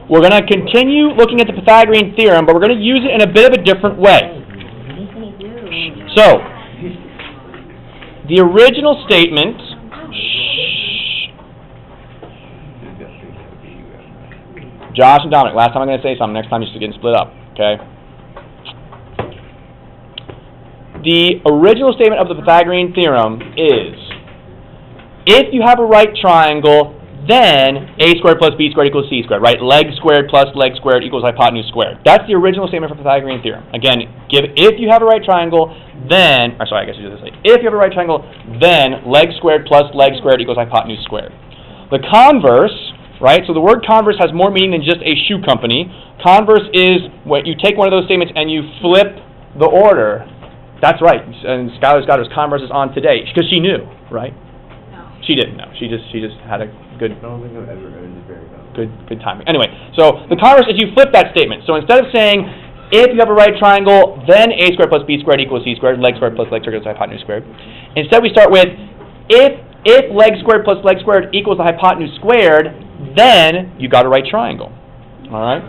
We're going to continue looking at the Pythagorean theorem, but we're going to use it in a bit of a different way. So, the original statement, Josh and Dominic, last time I'm going to say something, next time you're getting split up, okay? The original statement of the Pythagorean theorem is, if you have a right triangle, then a squared plus b squared equals c squared, right? Leg squared plus leg squared equals hypotenuse squared. That's the original statement for Pythagorean theorem. Again, if you have a right triangle, then, or sorry, I guess you do this way. If you have a right triangle, then leg squared plus leg squared equals hypotenuse squared. The converse, right? So the word converse has more meaning than just a shoe company. Converse is when you take one of those statements and you flip the order. That's right. And Skylar's got his converses on today because she knew, right? No. She didn't know. She just had a good. I don't think I've ever owned a very well. Good timing. Anyway, so the converse is you flip that statement. So instead of saying if you have a right triangle, then a squared plus b squared equals c squared, leg squared plus leg squared equals hypotenuse squared. Instead, we start with if leg squared plus leg squared equals the hypotenuse squared, then you got a right triangle. All right.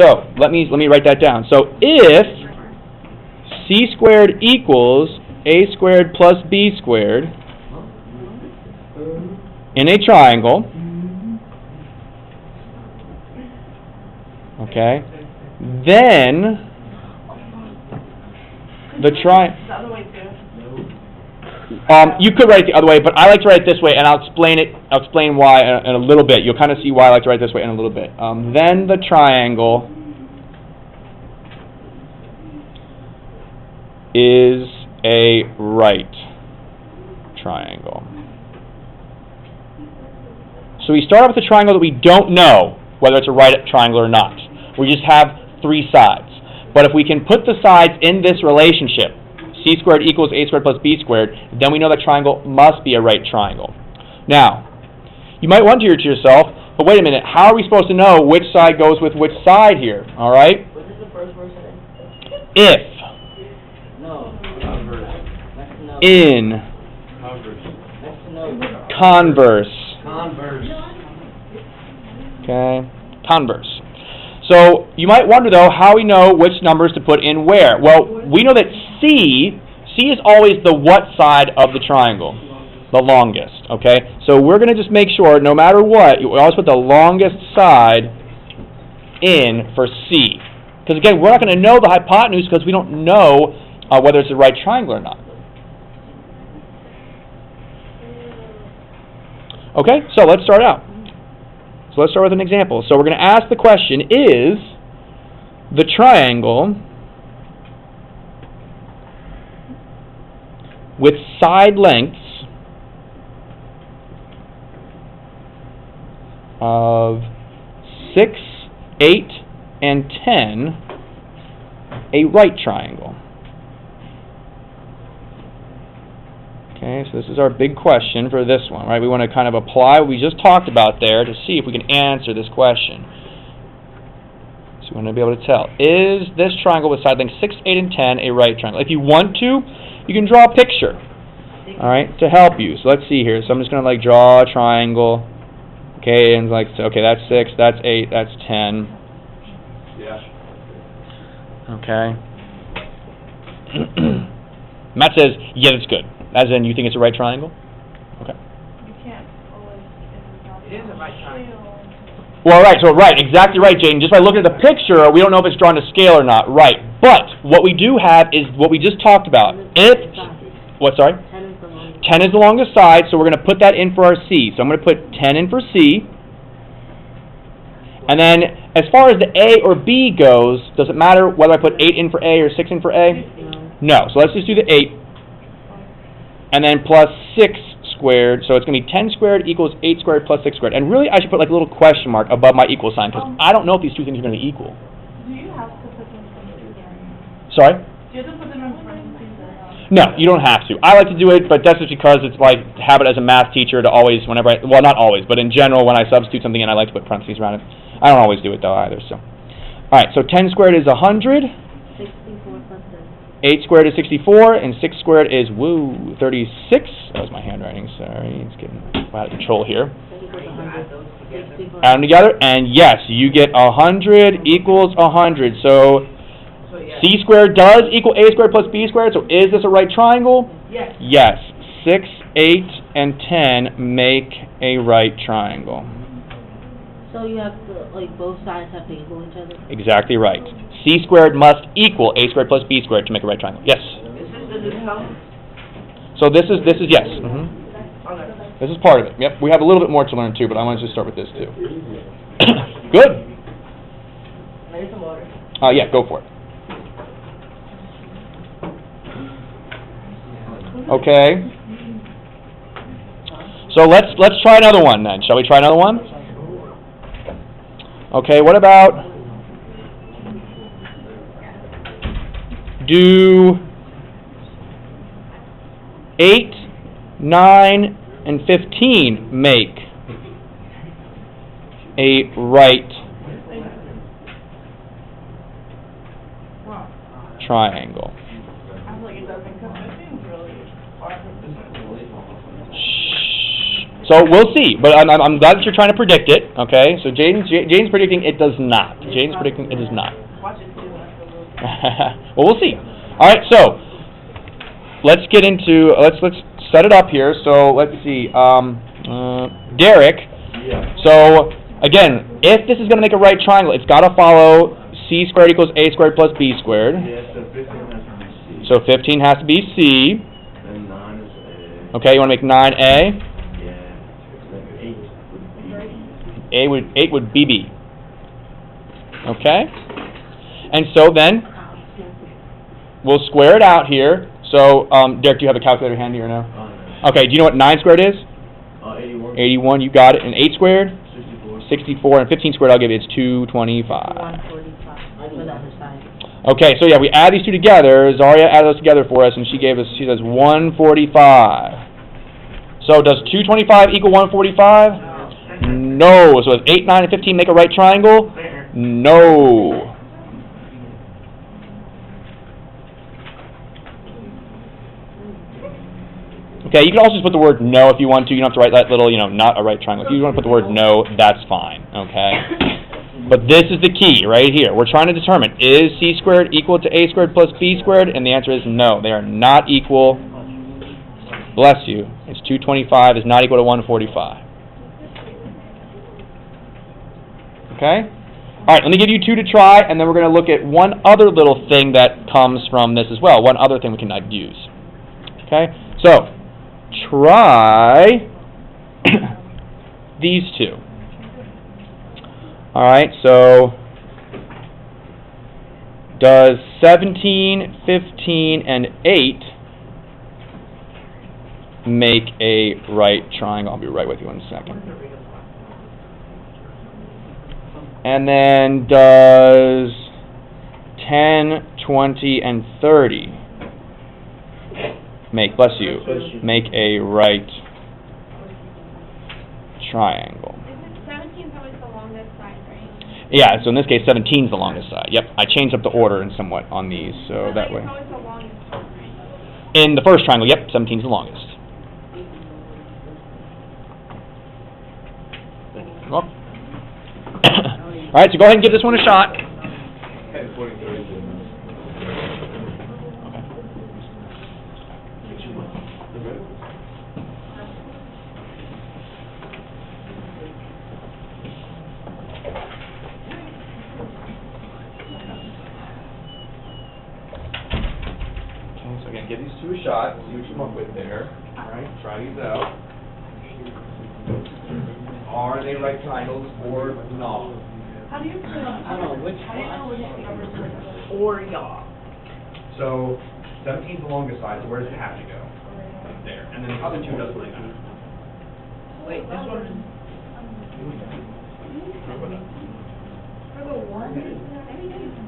So let me write that down. So if c squared equals a squared plus b squared in a triangle, okay, then the The other way too. you could write it the other way, but I like to write it this way, and I'll explain why in a little bit. You'll kind of see why I like to write it this way in a little bit. Then the triangle is a right triangle. So we start off with a triangle that we don't know whether it's a right triangle or not. We just have three sides. But if we can put the sides in this relationship, c squared equals a squared plus b squared, then we know that triangle must be a right triangle. Now, you might wonder to yourself, but wait a minute, how are we supposed to know which side goes with which side here? All right? What is the first word today? If No. Next to no. in Next to no. converse. Converse. Okay, converse. So you might wonder though how we know which numbers to put in where. Well, we know that C is always the what side of the triangle? The longest, okay? So we're going to just make sure no matter what, you always put the longest side in for C. Because again, we're not going to know the hypotenuse because we don't know whether it's a right triangle or not. Okay, so let's start out. So let's start with an example. So we're going to ask the question, is the triangle with side lengths of 6, 8, and 10 a right triangle? Okay, so this is our big question for this one, right? We want to kind of apply what we just talked about there to see if we can answer this question. So we want to be able to tell, is this triangle with side lengths 6, 8, and 10 a right triangle? If you want to, you can draw a picture, all right, to help you. So let's see here. So I'm just going to like draw a triangle, okay, and like, okay, that's 6, that's 8, that's 10. Yeah. Okay. Matt says, yeah, that's good. As in, you think it's a right triangle? Okay. You can't always. It is a right triangle. Well, right, so right, exactly right, Jaden. Just by looking at the picture, we don't know if it's drawn to scale or not. Right. But what we do have is what we just talked about. What, sorry? 10 is the longest. 10 is the longest side, so we're going to put that in for our C. So I'm going to put 10 in for C. And then, as far as the A or B goes, does it matter whether I put 8 in for A or 6 in for A? No. So let's just do the 8. And then plus 6 squared, so it's going to be 10 squared equals 8 squared plus 6 squared. And really, I should put like a little question mark above my equal sign, because I don't know if these two things are going to be equal. Do you have to put them in parentheses? Sorry? Do you have to put them in parentheses or No, not? you don't have to. I like to do it, but that's just because it's like habit as a math teacher to always, whenever well, not always, but in general, when I substitute something in, I like to put parentheses around it. I don't always do it, though, either. So, all right, so 10 squared is 100. 64 plus 6. 8 squared is 64, and 6 squared is, 36. That was my handwriting, sorry. It's getting out of control here. That equals 100. 64. Add them together, and yes, you get 100 equals 100. So So, yeah. c squared does equal a squared plus b squared, so is this a right triangle? Yes. Yes. 6, 8, and 10 make a right triangle. So you have to, like, both sides have to equal each other? Exactly right. C squared must equal a squared plus b squared to make a right triangle. Yes. Is this the new color? So this is yes. This is part of it. Yep. We have a little bit more to learn too, but I want to just start with this too. Good. I need some water. Yeah, go for it. Okay. So let's try another one then. Shall we try another one? Okay. What about do 8, 9, and 15 make a right triangle? I feel like it doesn't, because it seems really far from this. So we'll see, but I'm glad that you're trying to predict it. Okay, so Jaden's predicting it does not. Jaden's predicting it does not. Watch it do Well, we'll see. All right, so let's get into let's set it up here. So let's see, Derek. Yeah. So again, if this is going to make a right triangle, it's got to follow c squared equals a squared plus b squared. Yeah, so 15 has to be C. So 15 has to be c. Then 9 is A. Okay, you want to make 9a. Yeah. Then 8 would be B. 8 would be b. Okay, and so then we'll square it out here. So, Derek, do you have a calculator handy or no? No. Okay, do you know what 9 squared is? 81. 81, you got it. And 8 squared? 64. 64. And 15 squared, I'll give you, it's 225. 145 for the other side. Okay, so yeah, we add these two together. Zaria added those together for us, and she says 145. So does 225 equal 145? No. So does 8, 9, and 15 make a right triangle? No. Okay, you can also just put the word no if you want to. You don't have to write that little, not a right triangle. If you want to put the word no, that's fine, okay? But this is the key right here. We're trying to determine, is c squared equal to a squared plus b squared? And the answer is no. They are not equal. Bless you. It's 225 is not equal to 145. Okay? All right, let me give you 2 to try, and then we're going to look at one other little thing that comes from this as well. One other thing we can use. Okay? So, try these 2. All right, so does 17, 15, and 8 make a right triangle? I'll be right with you in a second. And then does 10, 20, and 30 make, bless you, make a right triangle? Isn't 17 always the longest side, right? Yeah, so in this case, 17 is the longest side. Yep, I changed up the order in somewhat on these, so that way. It's always the longest side, right? In the first triangle, yep, 17 is the longest. Well. All right, so go ahead and give this one a shot. 10, 20, 30. So again, give these 2 a shot, see what you come up with there. All right, try these out. Are they right triangles or not? How do you pronounce? I don't know which How do you know which numbers are? Or y'all. So 17 is the longest side, so where does it have to go? There. And then the other 2 doesn't really matter. Wait, this one is... For the one?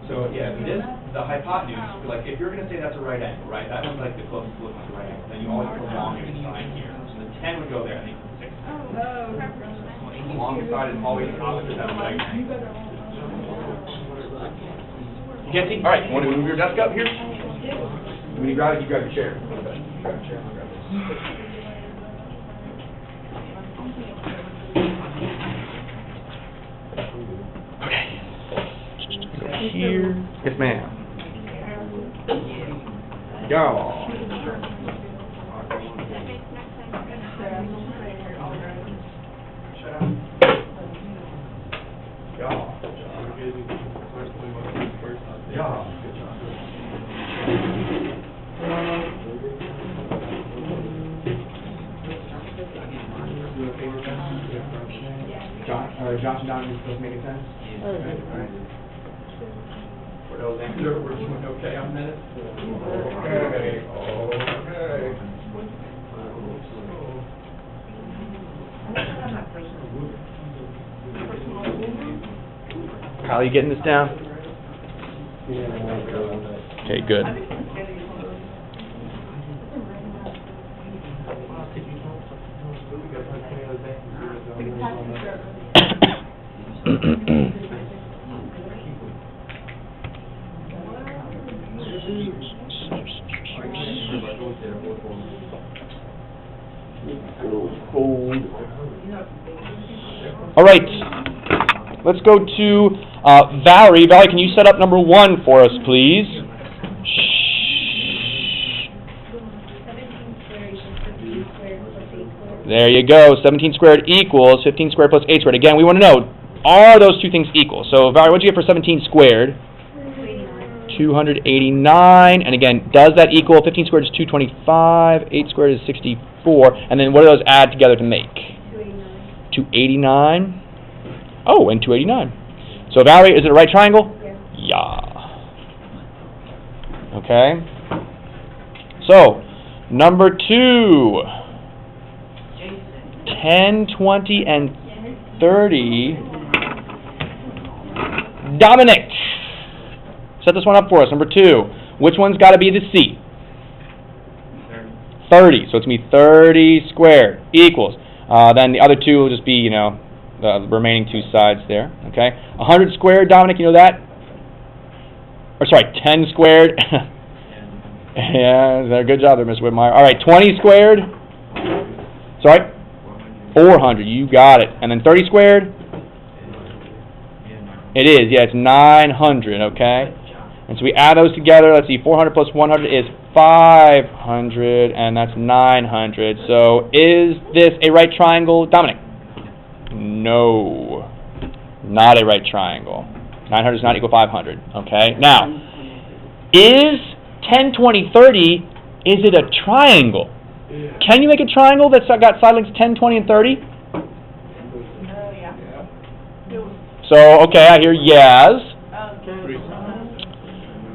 So yeah, this, the hypotenuse, like if you're going to say that's a right angle, right? That one's like the closest to looking like a right angle. Then you always put the longest side here. So the 10 would go there, and then 6. The longest side is always opposite that right angle. You can't see? All right, you want to move your desk up here? When you grab it, you grab your chair. You grab your chair, I'll grab this. Okay. Go here. Yes, ma'am. Go. Josh and Donovan, supposed to make sense? Right. For those answers, we're doing okay on this? Okay. Kyle, you getting this down? Okay, good. All right, let's go to Valerie. Valerie, can you set up number 1 for us, please? There you go. 17 squared equals 15 squared plus 8 squared. Again, we want to know, are those two things equal? So, Valerie, what did you get for 17 squared? 289. And again, does that equal 15 squared is 225, 8 squared is 64, and then what do those add together to make? 289. Oh, and 289. So, Valerie, is it a right triangle? Yeah. Okay. So, number 2. 10, 20, and 30. Dominic, set this one up for us. Number 2. Which one's got to be the C? 30. So it's going to be 30 squared equals. Then the other 2 will just be, you know, the remaining 2 sides there. Okay. 100 squared, Dominic, you know that? Or sorry, 10 squared. Yeah, good job there, Ms. Whitmire. All right, 20 squared. Sorry. 400, you got it. And then 30 squared? It is, yeah, it's 900, okay? And so we add those together. Let's see, 400 plus 100 is 500, and that's 900. So is this a right triangle, Dominic? No, not a right triangle. 900 does not equal 500, okay? Now, is 10, 20, 30, is it a triangle? Can you make a triangle that's got side lengths 10, 20, and 30? So, okay, I hear yes.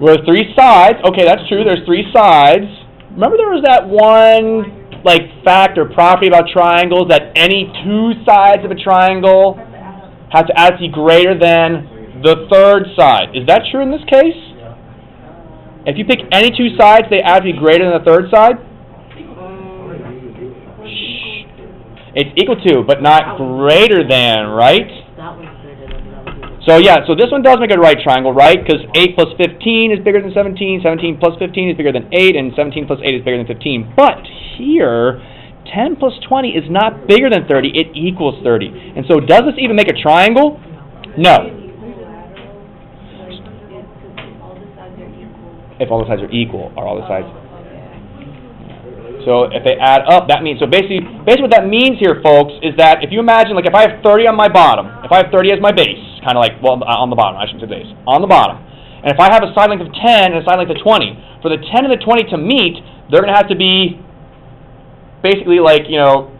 With 3 sides. Okay, that's true. There's 3 sides. Remember there was that one, like, fact or property about triangles that any 2 sides of a triangle have to add to be greater than the 3rd side. Is that true in this case? If you pick any 2 sides, they add to be greater than the 3rd side? It's equal to, but not greater than, right? So yeah, so this one does make a right triangle, right? Because 8 plus 15 is bigger than 17, 17 plus 15 is bigger than 8, and 17 plus 8 is bigger than 15. But here, 10 plus 20 is not bigger than 30, it equals 30. And so does this even make a triangle? No. If all the sides are equal, are all the sides. So if they add up, that means, so basically what that means here, folks, is that if you imagine, like if I have 30 on my bottom, if I have 30 as my base, kind of like, well, on the bottom, I shouldn't say base, on the bottom, and if I have a side length of 10 and a side length of 20, for the 10 and the 20 to meet, they're going to have to be basically like, you know,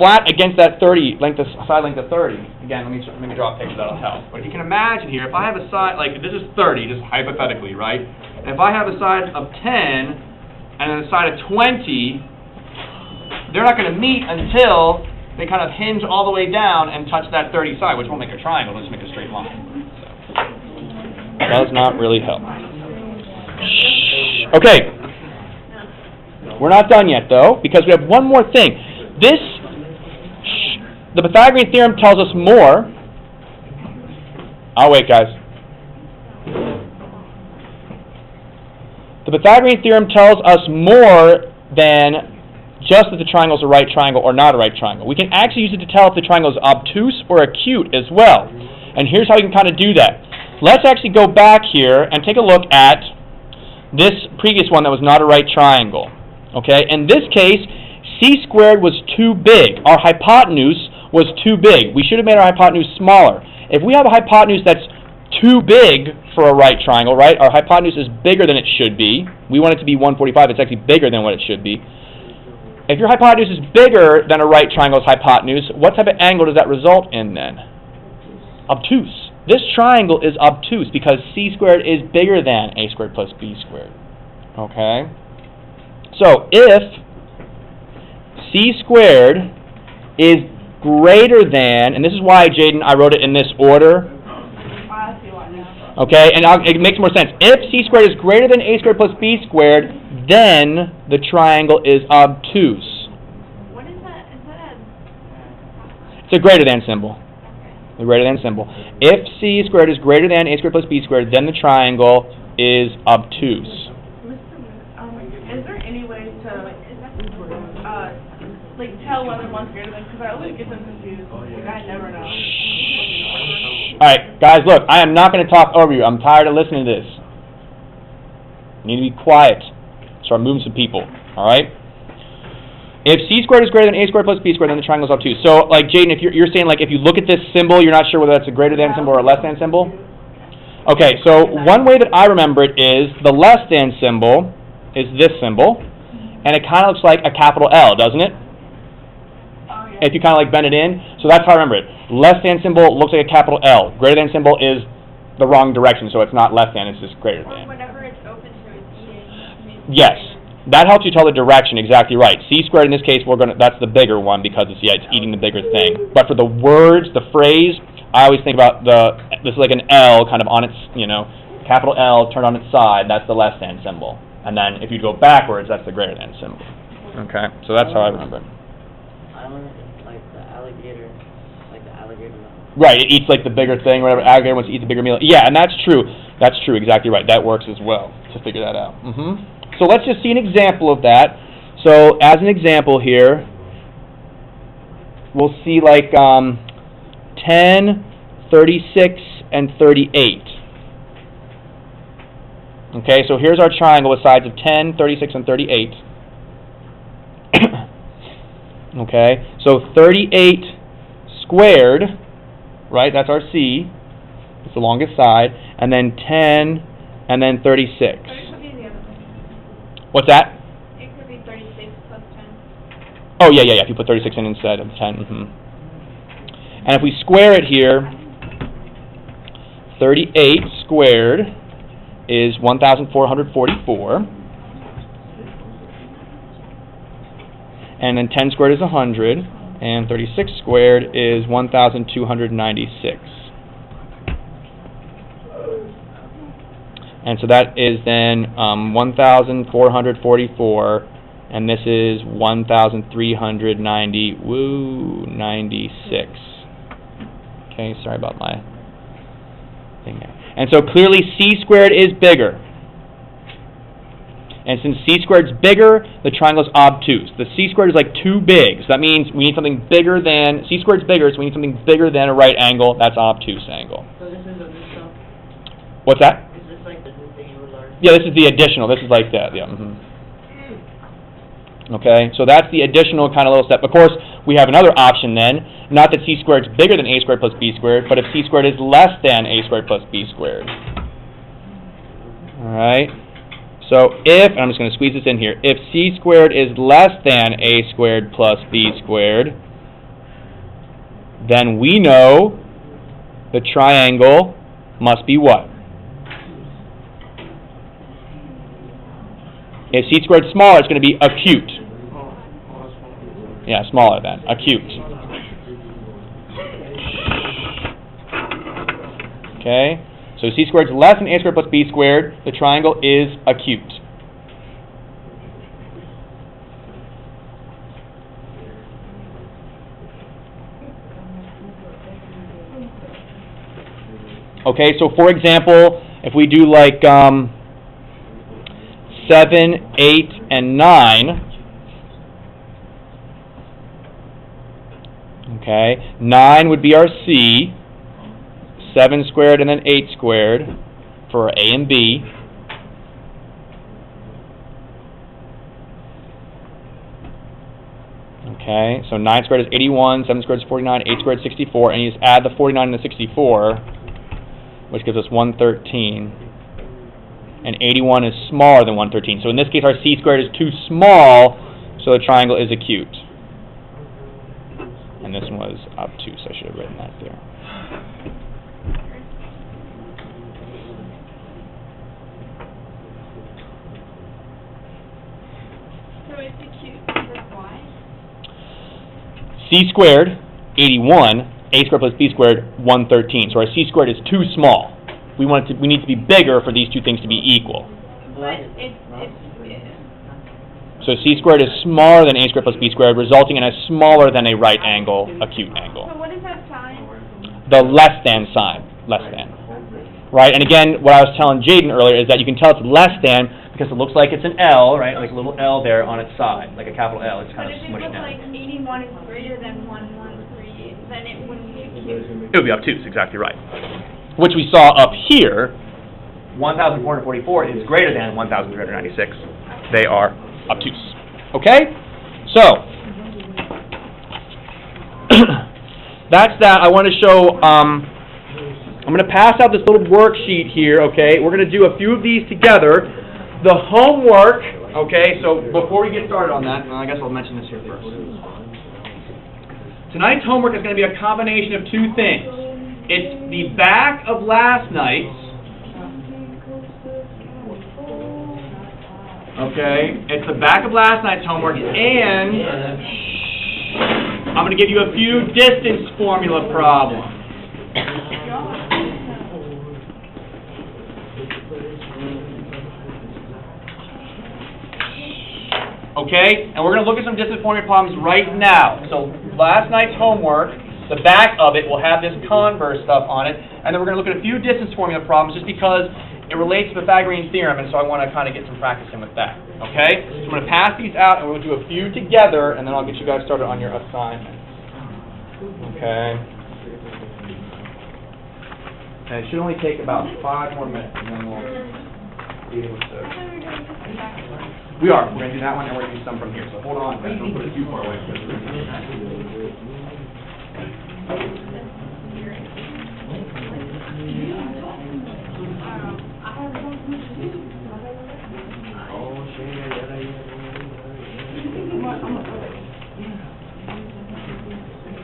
flat against that 30, side length of 30. Again, let me draw a picture, that'll help. But if you can imagine here, if I have a side, like this is 30, just hypothetically, right? And if I have a side of 10, and then the side of 20, they're not going to meet until they kind of hinge all the way down and touch that 30 side, which won't make a triangle, it'll just make a straight line. So, does not really help. Okay. We're not done yet, though, because we have one more thing. The Pythagorean theorem tells us more. I'll wait, guys. The Pythagorean theorem tells us more than just that the triangle is a right triangle or not a right triangle. We can actually use it to tell if the triangle is obtuse or acute as well. And here's how we can kind of do that. Let's actually go back here and take a look at this previous one that was not a right triangle. Okay, in this case, c squared was too big. Our hypotenuse was too big. We should have made our hypotenuse smaller. If we have a hypotenuse that's too big for a right triangle, right? Our hypotenuse is bigger than it should be. We want it to be 145. It's actually bigger than what it should be. If your hypotenuse is bigger than a right triangle's hypotenuse, what type of angle does that result in then? Obtuse. This triangle is obtuse because c squared is bigger than a squared plus b squared. Okay? So if c squared is greater than, and this is why, Jaden, I wrote it in this order. I see why now. Okay, and it makes more sense. If c squared is greater than a squared plus b squared, then the triangle is obtuse. What is that? Is that a... It's a greater than symbol. The greater than symbol. If c squared is greater than a squared plus b squared, then the triangle is obtuse. Is there any way to, like, tell whether one's greater than, because I always get them confused. Like, I never know. Alright, guys, look, I am not going to talk over you. I'm tired of listening to this. You need to be quiet. Start moving some people, alright? If c squared is greater than a squared plus b squared, then the triangle is obtuse. So, like, Jaden, if you're saying, like, if you look at this symbol, you're not sure whether that's a greater than symbol or a less than symbol? Okay, so one way that I remember it is the less than symbol is this symbol, and it kind of looks like a capital L, doesn't it? If you kind of like bend it in. So that's how I remember it. Less than symbol looks like a capital L. Greater than symbol is the wrong direction, so it's not less than, it's just greater than. Whenever it's open to its eating. Yes. That helps you tell the direction, exactly right. C squared in this case, that's the bigger one because it's eating the bigger thing. But for the words, the phrase, I always think about this is like an L kind of on its, capital L turned on its side, that's the less than symbol. And then if you go backwards, that's the greater than symbol. Okay, so that's how I remember it. I learned like the alligator meal. Right, it eats like the bigger thing, whatever. Alligator wants to eat the bigger meal. Yeah, and that's true. That's true, exactly right. That works as well to figure that out. So let's just see an example of that. So as an example here, we'll see like 10, 36, and 38. Okay, so here's our triangle with sides of 10, 36, and 38. Okay, so 38 squared, right, that's our C, it's the longest side, and then 10, and then 36. Or it could be the other way. What's that? It could be 36 plus 10. Oh, yeah, if you put 36 in instead of 10. And if we square it here, 38 squared is 1,444. And then 10 squared is 100, and 36 squared is 1,296. And so that is then 1,444, and this is 1,396. Okay, sorry about my thing there. And so clearly c squared is bigger. And since c squared's bigger, the triangle is obtuse. The c squared is like too big, so that means we need something bigger than, c squared's bigger, so we need something bigger than a right angle. That's obtuse angle. So this is a new stuff? What's that? Is this like the new thing you would learn? Yeah, this is the additional. This is like that, yeah. Okay, so that's the additional kind of little step. Of course, we have another option then. Not that c squared is bigger than a squared plus b squared, but if c squared is less than a squared plus b squared. All right. So if, and I'm just going to squeeze this in here, if c squared is less than a squared plus b squared, then we know the triangle must be what? If c squared is smaller, it's going to be acute. Yeah, smaller than, acute. Okay? So c squared is less than a squared plus b squared. The triangle is acute. Okay, so for example, if we do like 7, 8, and 9, Okay, 9 would be our C, 7 squared and then 8 squared for A and B. Okay, so 9 squared is 81, 7 squared is 49, 8 squared is 64, and you just add the 49 and the 64, which gives us 113. And 81 is smaller than 113. So in this case, our C squared is too small, so the triangle is acute. And this one was obtuse. I should have written that there. So it's acute for why? C squared, 81, A squared plus B squared, 113. So our C squared is too small. We need to be bigger for these two things to be equal. But it's So C squared is smaller than A squared plus B squared, resulting in a smaller than a right angle, acute angle. so what is that sign? The less than sign, less than. Right, and again, what I was telling Jaden earlier is that you can tell it's less than because it looks like it's an L, right, like a little L there on its side, like a capital L. It's kind But of if it smushed looks like down. 81 is greater than 113, then it wouldn't be acute. It would be obtuse, exactly right. Which we saw up here, 1,444 is greater than 1,396. They are obtuse. Okay? So, that's that. I want to show, I'm going to pass out this little worksheet here, okay? We're going to do a few of these together. The homework, okay, so before we get started on that, I guess I'll mention this here first. Tonight's homework is going to be a combination of two things. It's the back of last night's, okay, it's the back of last night's homework, and I'm going to give you a few distance formula problems. Okay, and we're going to look at some distance formula problems right now. So last night's homework, the back of it will have this Converse stuff on it, and then we're going to look at a few distance formula problems just because it relates to the Pythagorean theorem, and so I want to kind of get some practice in with that. Okay, so I'm going to pass these out, and we'll do a few together, and then I'll get you guys started on your assignment. Okay. And it should only take about 5 more minutes, and then we'll be able to. We are. We're going to do that one, and we're going to do some from here. So hold on, guys. Don't put it too far away.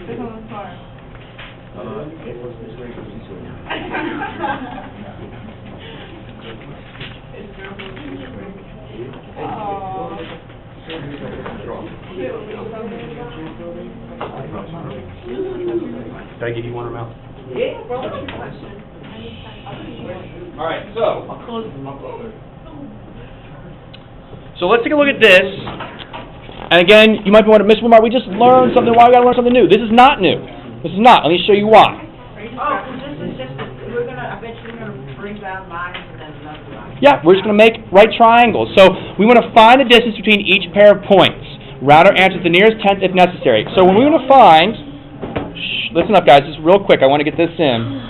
This one's far. Did I give you one or mouth? Yeah, bro. All right, so let's take a look at this. And again, you might be wondering, Mr. Lamar, we just learned something. Why we got to learn something new? This is not new. This is not. Let me show you why. Oh, this is just, I bet you're gonna bring down lines and then another line. Yeah, we're just going to make right triangles. So we want to find the distance between each pair of points. Round our answer to the nearest tenth if necessary. So when we want to find, listen up guys, just real quick, I want to get this in,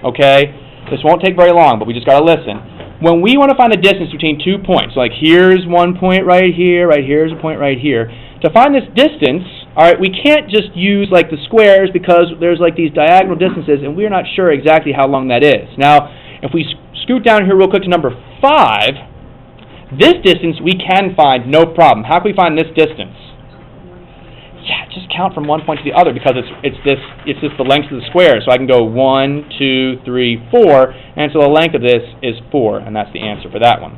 okay? This won't take very long, but we just got to listen. When we want to find the distance between 2 points, like here's one point right here's a point right here, to find this distance, all right, we can't just use like the squares because there's like these diagonal distances and we're not sure exactly how long that is. Now, if we scoot down here real quick to number 5, this distance we can find, no problem. How can we find this distance? Yeah, just count from one point to the other because it's just the length of the square. So I can go 1, 2, 3, 4, and so the length of this is 4, and that's the answer for that one.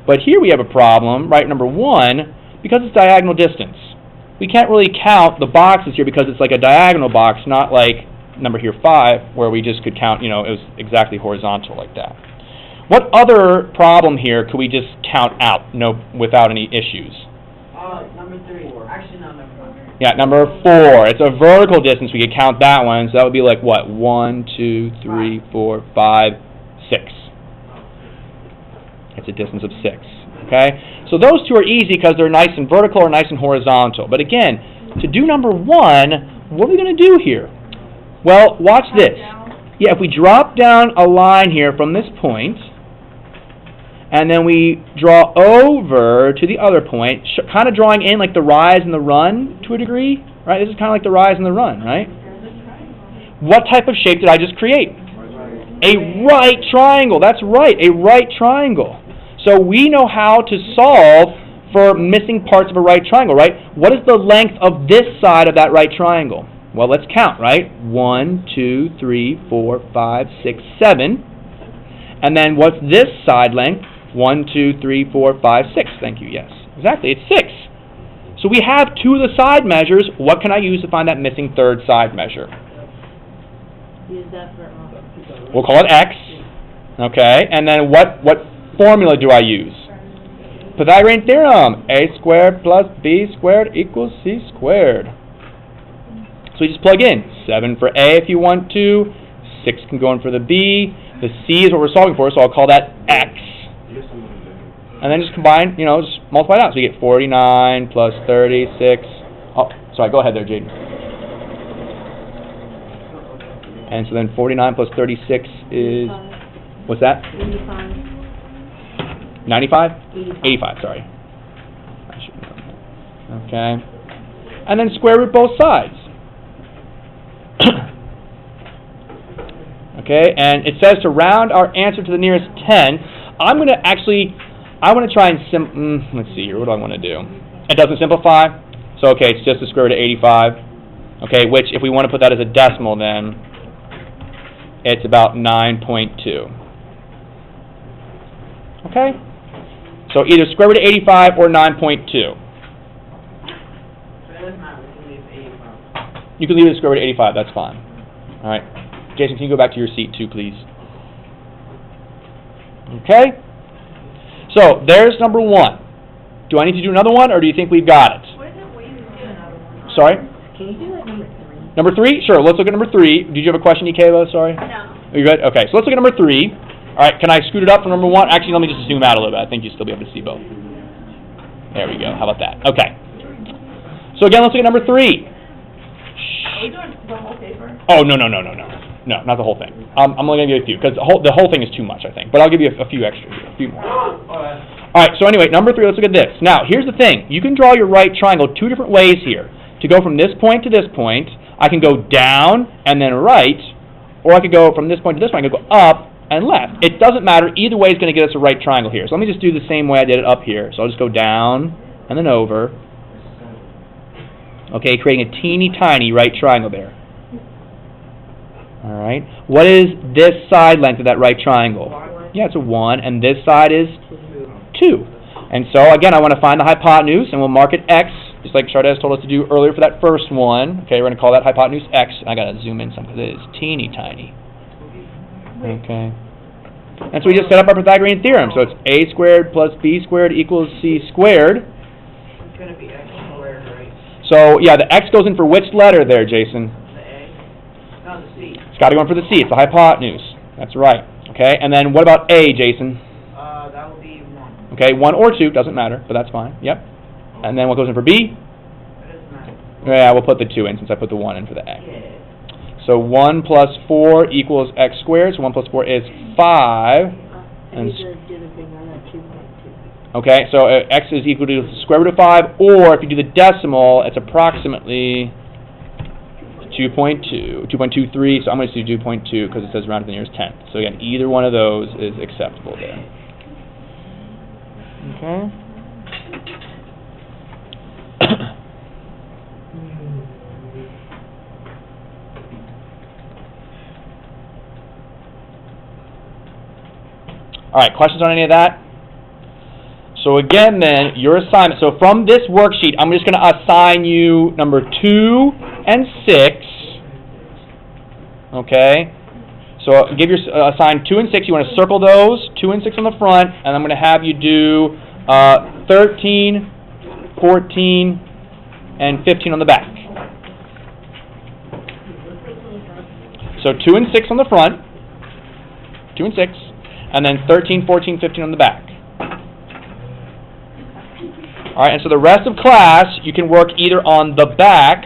But here we have a problem, right? Number 1, because it's diagonal distance. We can't really count the boxes here because it's like a diagonal box, not like number here 5, where we just could count, you know, it was exactly horizontal like that. What other problem here could we just count out, without any issues? Number 3. Actually, no, number 4. Yeah, number 4. It's a vertical distance. We could count that one. So that would be like what? 1, 2, 3, 4, 5, 6. It's a distance of 6. Okay? So those two are easy because they're nice and vertical or nice and horizontal. But again, to do number 1, what are we going to do here? Well, watch this. Yeah, if we drop down a line here from this point, and then we draw over to the other point, kind of drawing in like the rise and the run to a degree, right? This is kind of like the rise and the run, right? What type of shape did I just create? A right triangle. That's right, a right triangle. So we know how to solve for missing parts of a right triangle, right? What is the length of this side of that right triangle? Well, let's count, right? 1, 2, 3, 4, 5, 6, 7. And then what's this side length? 1, 2, 3, 4, 5, 6. Thank you, yes. Exactly, it's 6. So we have two of the side measures. What can I use to find that missing third side measure? Use that for We'll call it x. Okay, and then what formula do I use? Pythagorean theorem. A squared plus b squared equals c squared. So we just plug in 7 for A if you want to, 6 can go in for the B, the C is what we're solving for, so I'll call that X. And then just combine, just multiply it out. So you get 49 plus 36. Oh, sorry, go ahead there, Jaden. And so then 49 plus 36 is, what's that? 95? 85, sorry. I should know that. Okay. And then square root both sides. Okay, and it says to round our answer to the nearest 10. I want to try and let's see here, what do I want to do? It doesn't simplify, so okay, it's just the square root of 85. Okay, which if we want to put that as a decimal then, it's about 9.2. Okay? So either square root of 85 or 9.2. You can leave it at square root of 85, that's fine. Alright. Jason, can you go back to your seat too, please? Okay? So, there's number 1. Do I need to do another one, or do you think we've got it? What is it waiting to do another one? Sorry? Can you do that number 3? Number 3? Sure, let's look at number 3. Did you have a question, Ikayla? Sorry? No. Are you good? Okay, so let's look at number 3. Alright, can I scoot it up from number 1? Actually, let me just zoom out a little bit. I think you'll still be able to see both. There we go. How about that? Okay. So again, let's look at number 3. Are we doing the whole paper? Oh, no. No, not the whole thing. I'm only going to give you a few, because the whole thing is too much, I think. But I'll give you a few extra here, a few more. Alright, so anyway, number 3, let's look at this. Now, here's the thing. You can draw your right triangle two different ways here. To go from this point to this point, I can go down and then right, or I could go from this point to this point, I could go up and left. It doesn't matter. Either way is going to get us a right triangle here. So let me just do the same way I did it up here. So I'll just go down and then over. Okay, creating a teeny tiny right triangle there. Alright. What is this side length of that right triangle? Yeah, it's a 1, and this side is 2. And so, again, I want to find the hypotenuse, and we'll mark it x, just like Chardez told us to do earlier for that first one. Okay, we're going to call that hypotenuse x. I got to zoom in some because it is teeny tiny. Okay. And so we just set up our Pythagorean theorem. So it's a squared plus b squared equals c squared. It's going to be x squared, right? So, yeah, the x goes in for which letter there, Jason? The A? No, the C. It's got to go in for the c. It's the hypotenuse. That's right. Okay, and then what about a, Jason? That will be 1. Okay, 1 or 2, doesn't matter, but that's fine. Yep. And then what goes in for b? It doesn't matter. Yeah, we'll put the 2 in since I put the 1 in for the a. Yeah. So 1 plus 4 equals x squared, so 1 plus 4 is 5. I And need to do the big one at 2.2. okay, so x is equal to the square root of 5, or if you do the decimal, it's approximately 2.23, so I'm going to do 2.2 because it says round to the nearest 10th. So again, either one of those is acceptable there. Okay. All right, questions on any of that? So again then, your assignment, so from this worksheet, I'm just going to assign you number 2 and 6, okay? So give your, assign 2 and 6, you want to circle those, 2 and 6 on the front, and I'm going to have you do 13, 14, and 15 on the back. So 2 and 6 on the front, 2 and 6, and then 13, 14, 15 on the back. All right, and so the rest of class, you can work either on the back